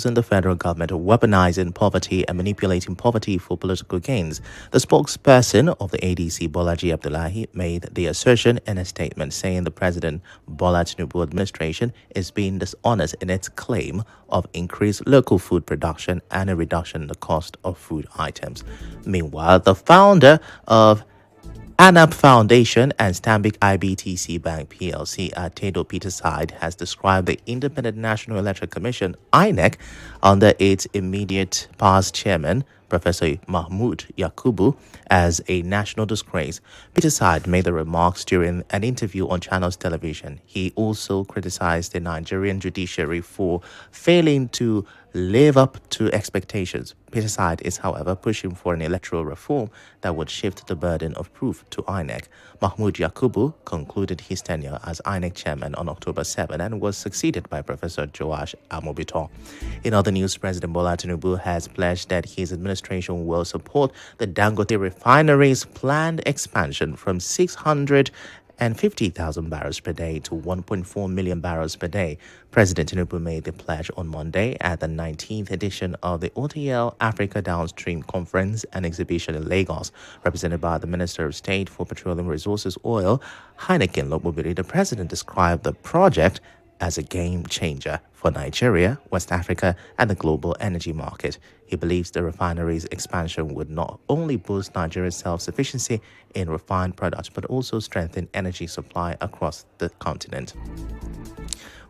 accusing the federal government of weaponizing poverty and manipulating poverty for political gains. The spokesperson of the ADC, Bolaji Abdullahi, made the assertion in a statement saying the President Bola Tinubu administration is being dishonest in its claim of increased local food production and a reduction in the cost of food items. Meanwhile, the founder of ANAP Foundation and Stanbic IBTC Bank PLC Tedo Peterside has described the Independent National Electoral Commission INEC under its immediate past chairman Professor Mahmoud Yakubu as a national disgrace. Peterside made the remarks during an interview on Channels Television. He also criticized the Nigerian judiciary for failing to live up to expectations. Peterside is, however, pushing for an electoral reform that would shift the burden of proof to INEC. Mahmoud Yakubu concluded his tenure as INEC chairman on October 7 and was succeeded by Professor Joash Amobiton. In other news, President Bola Tinubu has pledged that his administration will support the Dangote refinery's planned expansion from 650,000 barrels per day to 1.4 million barrels per day. President Tinubu made the pledge on Monday at the 19th edition of the OTL Africa Downstream Conference and Exhibition in Lagos, represented by the Minister of State for Petroleum Resources Oil, Heineken Lobobiri. The president described the project as a game changer for Nigeria, West Africa, and the global energy market. He believes the refinery's expansion would not only boost Nigeria's self-sufficiency in refined products, but also strengthen energy supply across the continent.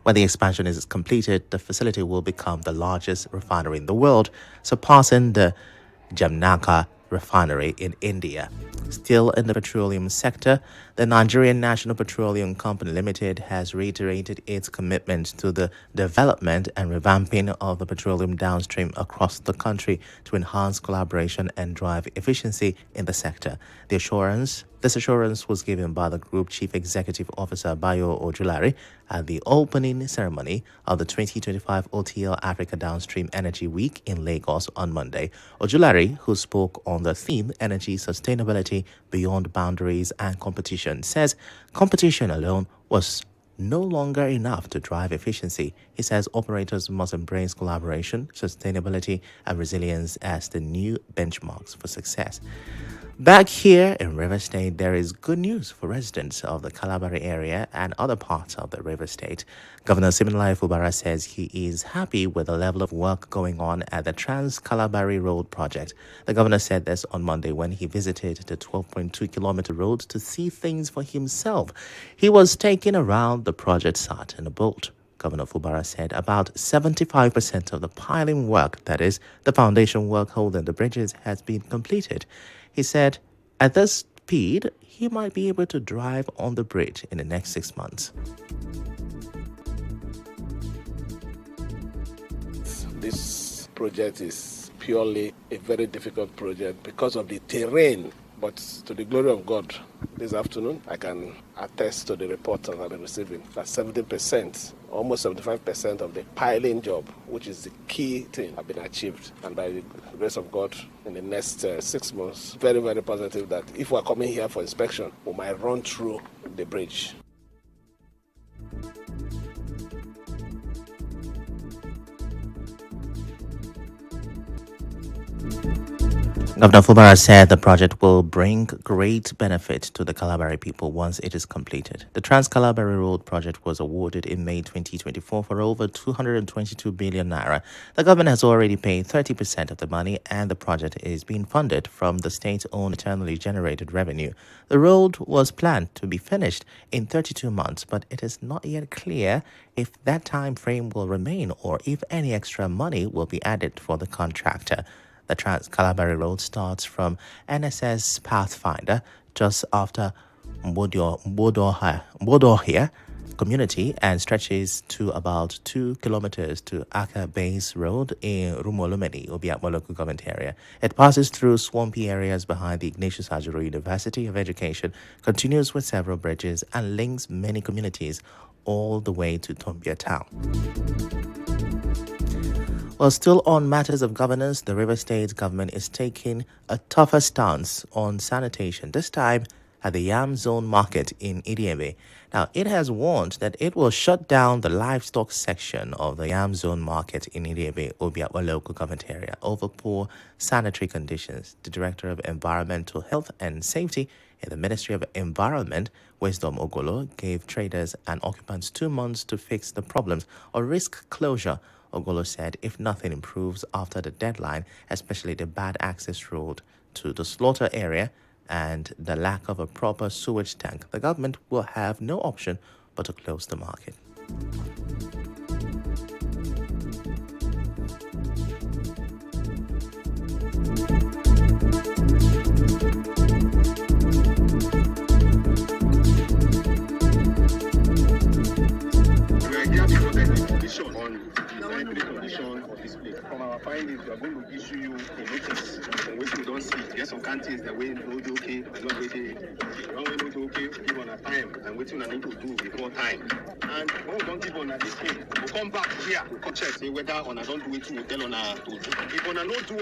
When the expansion is completed, the facility will become the largest refinery in the world, surpassing the Jamnagar refinery in India. Still in the petroleum sector, the Nigerian National Petroleum Company Limited has reiterated its commitment to the development and revamping of the petroleum downstream across the country to enhance collaboration and drive efficiency in the sector. This assurance was given by the Group Chief Executive Officer Bayo Ojulari at the opening ceremony of the 2025 OTL Africa Downstream Energy Week in Lagos on Monday. Ojulari, who spoke on the theme Energy Sustainability Beyond Boundaries and Competition, says competition alone was no longer enough to drive efficiency. He says operators must embrace collaboration, sustainability, and resilience as the new benchmarks for success. Back here in River State, there is good news for residents of the Kalabari area and other parts of the River State. Governor Siminalayi Fubara says he is happy with the level of work going on at the Trans-Kalabari Road project. The governor said this on Monday when he visited the 12.2-kilometer road to see things for himself. He was taken around the project site in a boat. Governor Fubara said about 75% of the piling work, that is, the foundation work holding the bridges, has been completed. He said at this speed, he might be able to drive on the bridge in the next 6 months. This project is purely a very difficult project because of the terrain. But to the glory of God, this afternoon, I can attest to the report I've been receiving that 70%, almost 75% of the piling job, which is the key thing, have been achieved. And by the grace of God, in the next 6 months, very, very positive that if we're coming here for inspection, we might run through the bridge. Governor Fubara said the project will bring great benefit to the Kalabari people once it is completed. The Trans-Kalabari Road project was awarded in May 2024 for over 222 billion naira. The government has already paid 30% of the money, and the project is being funded from the state-owned internally generated revenue. The road was planned to be finished in 32 months, but it is not yet clear if that time frame will remain or if any extra money will be added for the contractor. The Trans-Kalabari Road starts from NSS Pathfinder just after Mbodohia community and stretches to about 2 kilometers to Aka Base Road in Rumolumeni, Obiakmo local government area. It passes through swampy areas behind the Ignatius Ajuru University of Education, continues with several bridges, and links many communities all the way to Tombia town. While still on matters of governance, the River State government is taking a tougher stance on sanitation, this time at the Yam Zone Market in Idiebe. Now, it has warned that it will shut down the livestock section of the Yam Zone Market in Idiebe, Obiakwa local government area over poor sanitary conditions. The Director of Environmental Health and Safety in the Ministry of Environment, Wisdom Ogolo, gave traders and occupants 2 months to fix the problems or risk closure. Ogolo said if nothing improves after the deadline, especially the bad access road to the slaughter area and the lack of a proper sewage tank, the government will have no option but to close the market. From our findings, we are going to issue you a notice on which we don't see. There's some countries that we know do okay, and not waiting. When we know do okay, we give on a time and waiting I need to do before time. And when we don't give on a this thing, we come back here, we come check, say whether on a don't do it, we tell on a to do. If on a no do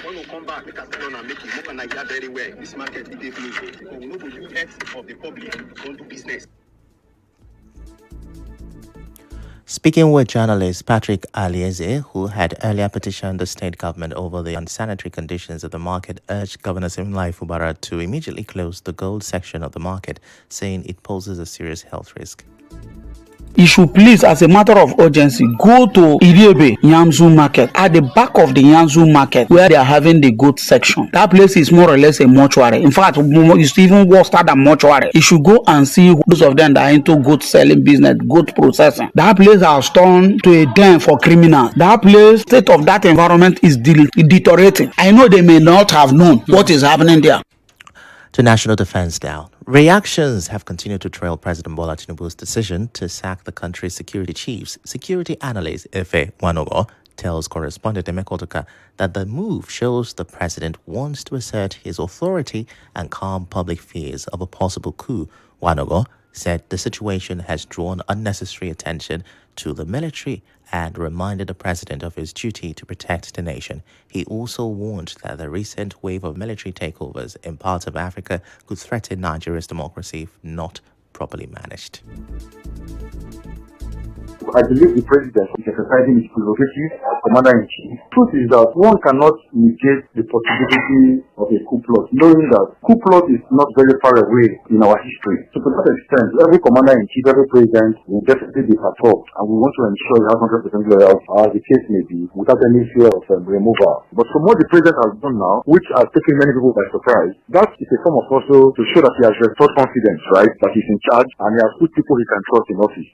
when we come back, we can tell on a make it, make on a get very well. This market, it is me. Because we know the US of the public don't do business. Speaking with journalist Patrick Alieze, who had earlier petitioned the state government over the unsanitary conditions of the market, urged Governor Siminalayi Fubara to immediately close the gold section of the market, saying it poses a serious health risk. You should please, as a matter of urgency, go to Idiebe Yamzu Market, at the back of the Yamzu Market, where they are having the goat section. That place is more or less a mortuary. In fact, it's even worse than mortuary. You should go and see those of them that are into goat selling business, goat processing. That place has turned to a den for criminals. That place, state of that environment is deteriorating. I know they may not have known what is happening there. To national defense now. Reactions have continued to trail President Bola Tinubu's decision to sack the country's security chiefs. Security analyst Ifechukwu tells correspondent Emekotuka that the move shows the president wants to assert his authority and calm public fears of a possible coup. Wanogo said the situation has drawn unnecessary attention to the military and reminded the president of his duty to protect the nation. He also warned that the recent wave of military takeovers in parts of Africa could threaten Nigeria's democracy if not properly managed. I believe the president is exercising his prerogative as commander-in-chief. Truth is that one cannot negate the possibility of a coup plot, knowing that coup plot is not very far away in our history. So to that extent, every commander-in-chief, every president will definitely be perturbed, and we want to ensure he has 100% loyalty, as the case may be, without any fear of removal. But from what the president has done now, which has taken many people by surprise, that is a form of also to show that he has restored confidence, right, that he's in charge, and he has put people he can trust in office.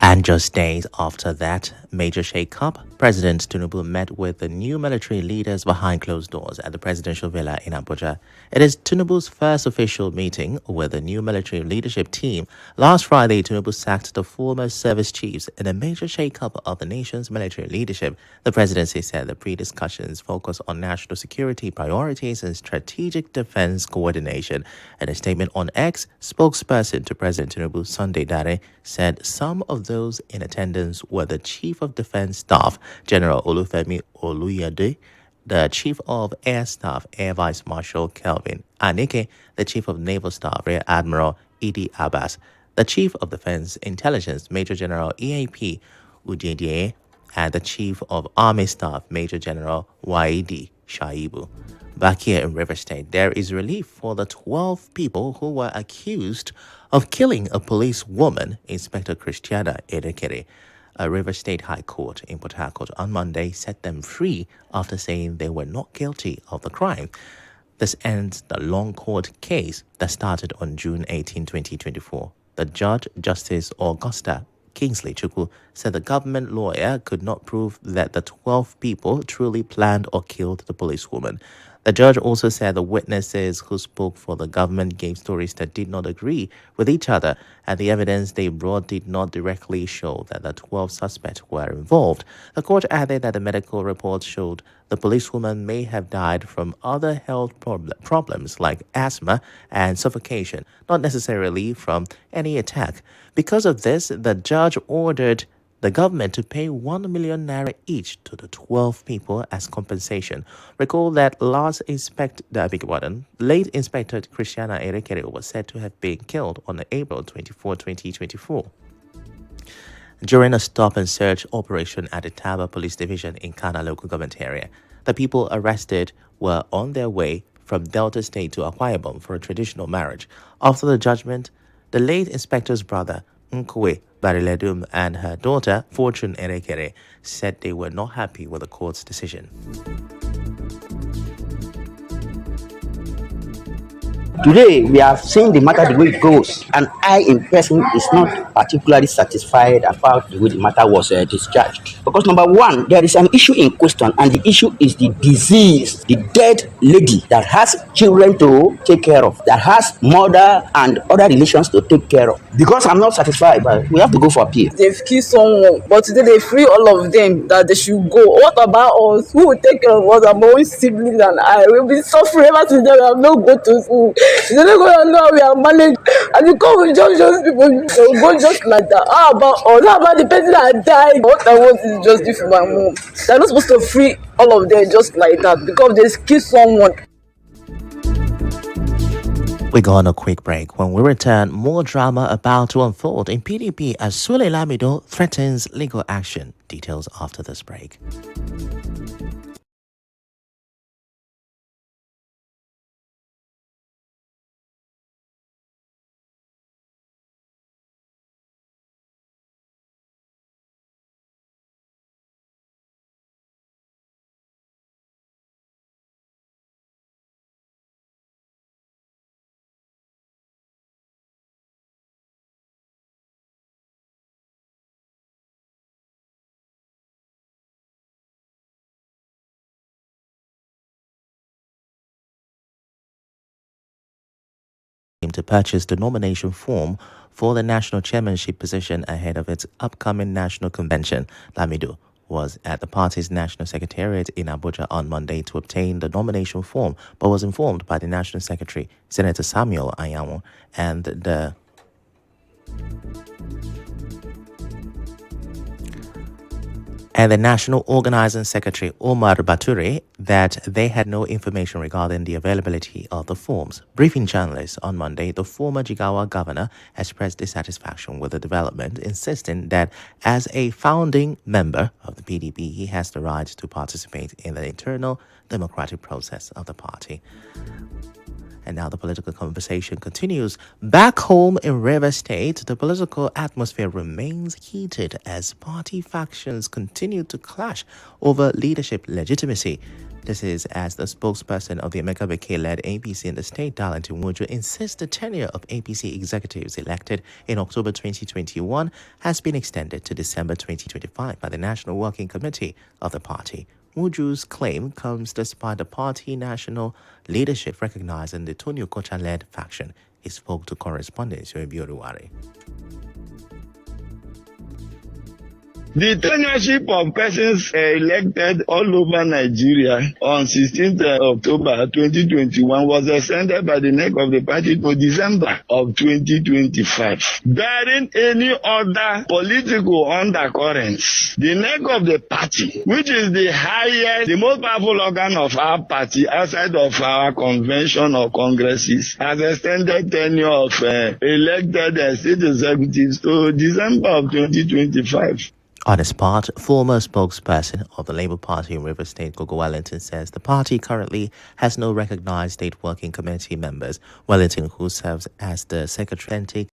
And just days after that major shake-up, President Tinubu met with the new military leaders behind closed doors at the presidential villa in Abuja. It is Tinubu's first official meeting with the new military leadership team. Last Friday, Tinubu sacked the former service chiefs in a major shake-up of the nation's military leadership. The presidency said the pre-discussions focus on national security priorities and strategic defense coordination. In a statement on X, spokesperson to President Tinubu, Sunday Dare, said some of those in attendance were the Chief of Defense Staff, General Olufemi Oluyede, the Chief of Air Staff, Air Vice Marshal Kelvin Anike, the Chief of Naval Staff, Rear Admiral Idi Abbas, the Chief of Defense Intelligence, Major General EAP Ujedie, and the Chief of Army Staff, Major General Waidi Shaibu. Back here in River State, there is relief for the 12 people who were accused of killing a police woman, Inspector Christiana Edekere. A River State High Court in Port Harcourt on Monday set them free after saying they were not guilty of the crime. This ends the long court case that started on June 18, 2024. The judge, Justice Augusta Kingsley Chukwu, said the government lawyer could not prove that the 12 people truly planned or killed the policewoman. The judge also said the witnesses who spoke for the government gave stories that did not agree with each other, and the evidence they brought did not directly show that the 12 suspects were involved. The court added that the medical reports showed the policewoman may have died from other health problems like asthma and suffocation, not necessarily from any attack. Because of this, the judge ordered the government to pay 1 million naira each to the 12 people as compensation. Recall that late Inspector Christiana Erekere was said to have been killed on April 24, 2024. During a stop and search operation at the Taba Police Division in Kana local government area, the people arrested were on their way from Delta State to Akwa Ibom for a traditional marriage. After the judgment, the late inspector's brother, Nkwe Bariledum, and her daughter, Fortune Erekere, said they were not happy with the court's decision. Today, we have seen the matter the way it goes, and I, in person, is not particularly satisfied about the way the matter was discharged. Because number one, there is an issue in question, and the issue is the disease, the dead lady that has children to take care of, that has mother and other relations to take care of. Because I'm not satisfied, but we have to go for appeal. They've killed someone, but today they free all of them that they should go. What about us? Who will take care of us? My own siblings and I will be suffering ever since we have not go to school. They don't go and know we are managed, and because we just people will go just like that. How about us? How about the person that died? What I want is justice for my mom. They're not supposed to free all of them just like that because they kill someone. We go on a quick break. When we return, more drama about to unfold in PDP as Sule Lamido threatens legal action. Details after this break. To purchase the nomination form for the national chairmanship position ahead of its upcoming national convention. Lamido was at the party's national secretariat in Abuja on Monday to obtain the nomination form, but was informed by the national secretary, Senator Samuel Anyanwu, and the National Organizing Secretary Omar Bature that they had no information regarding the availability of the forms. Briefing journalists on Monday, the former Jigawa governor expressed dissatisfaction with the development, insisting that as a founding member of the PDP, he has the right to participate in the internal democratic process of the party. And now the political conversation continues. Back home in Rivers State, the political atmosphere remains heated as party factions continue to clash over leadership legitimacy. This is as the spokesperson of the Emeka Beke-led APC in the state, Darlington Wuju, insists the tenure of APC executives elected in October 2021 has been extended to December 2025 by the National Working Committee of the party. Wuju's claim comes despite the party national leadership recognizing the Tony Okocha-led faction. He spoke to correspondent Yoebi Oruwari. The tenureship of persons elected all over Nigeria on 16th October 2021 was extended by the neck of the party to December of 2025. Bearing any other political undercurrents, the neck of the party, which is the highest, the most powerful organ of our party outside of our convention or congresses, has extended tenure of elected state executives to December of 2025. On his part, former spokesperson of the Labour Party in Rivers State, Gogo Wellington, says the party currently has no recognized state working committee members. Wellington, who serves as the secretary,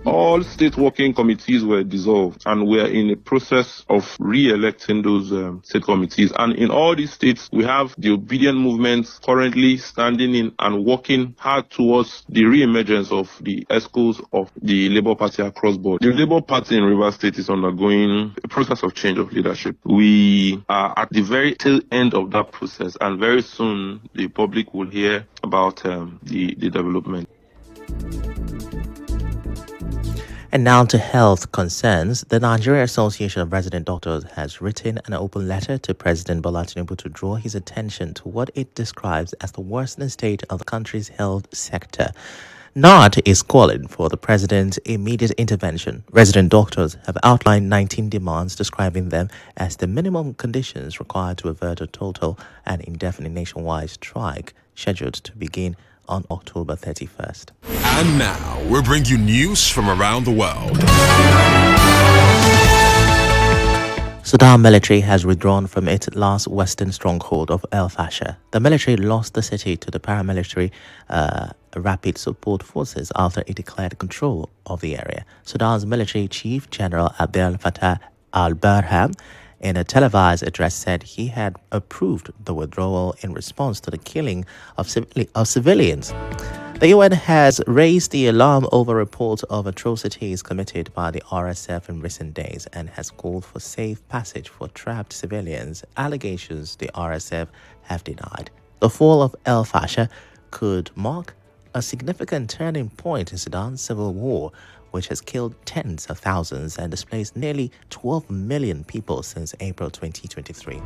all state working committees were dissolved, and we are in a process of re-electing those state committees. And in all these states, we have the obedient movements currently standing in and working hard towards the re-emergence of the ESCOs of the Labour Party across board. The Labour Party in Rivers State is undergoing a process of change of leadership. We are at the very tail end of that process, and very soon the public will hear about the development. And now to health concerns. The Nigeria Association of Resident Doctors has written an open letter to President Bola Tinubu to draw his attention to what it describes as the worsening state of the country's health sector. NARD is calling for the president's immediate intervention. Resident doctors have outlined 19 demands, describing them as the minimum conditions required to avert a total and indefinite nationwide strike scheduled to begin on October 31st. And now, we bring you news from around the world. Sudan military has withdrawn from its last western stronghold of El Fasher. The military lost the city to the paramilitary Rapid Support Forces after it declared control of the area. Sudan's military chief, General Abdel Fattah al-Burhan, in a televised address said he had approved the withdrawal in response to the killing of civilians. The UN has raised the alarm over reports of atrocities committed by the RSF in recent days and has called for safe passage for trapped civilians, allegations the RSF have denied. The fall of El Fasher could mark a significant turning point in Sudan's civil war, which has killed tens of thousands and displaced nearly 12 million people since April 2023.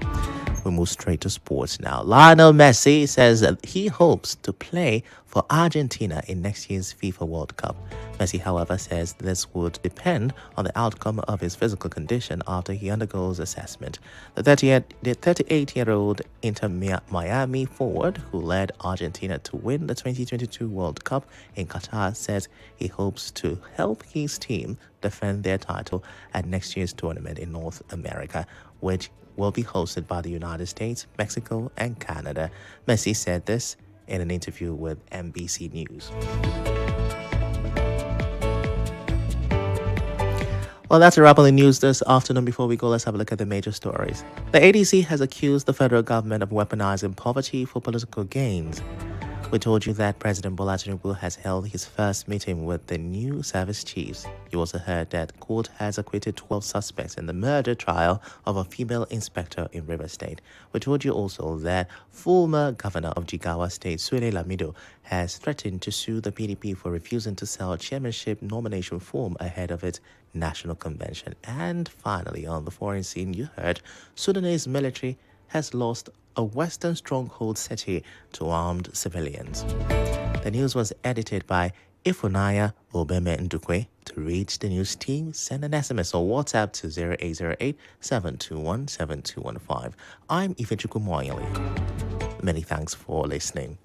We move straight to sports now. Lionel Messi says that he hopes to play for Argentina in next year's FIFA World Cup. Messi, however, says this would depend on the outcome of his physical condition after he undergoes assessment. The 38-year-old Inter Miami forward, who led Argentina to win the 2022 World Cup in Qatar, says he hopes to help his team defend their title at next year's tournament in North America, which will be hosted by the United States, Mexico, and Canada. Messi said this in an interview with NBC News. Well, that's a wrap on the news this afternoon. Before we go, let's have a look at the major stories. The ADC has accused the federal government of weaponizing poverty for political gains. We told you that President Bola Tinubu has held his first meeting with the new service chiefs. You also heard that court has acquitted 12 suspects in the murder trial of a female inspector in Rivers State. We told you also that former governor of Jigawa State, Sule Lamido, has threatened to sue the PDP for refusing to sell a chairmanship nomination form ahead of its national convention. And finally, on the foreign scene, you heard Sudanese military has lost a western stronghold city to armed civilians. The news was edited by Ifunaya Obeme Ndukwe. To reach the news team, send an SMS or WhatsApp to 0808-721-7215. I'm Ifechukwu Muonyili. Many thanks for listening.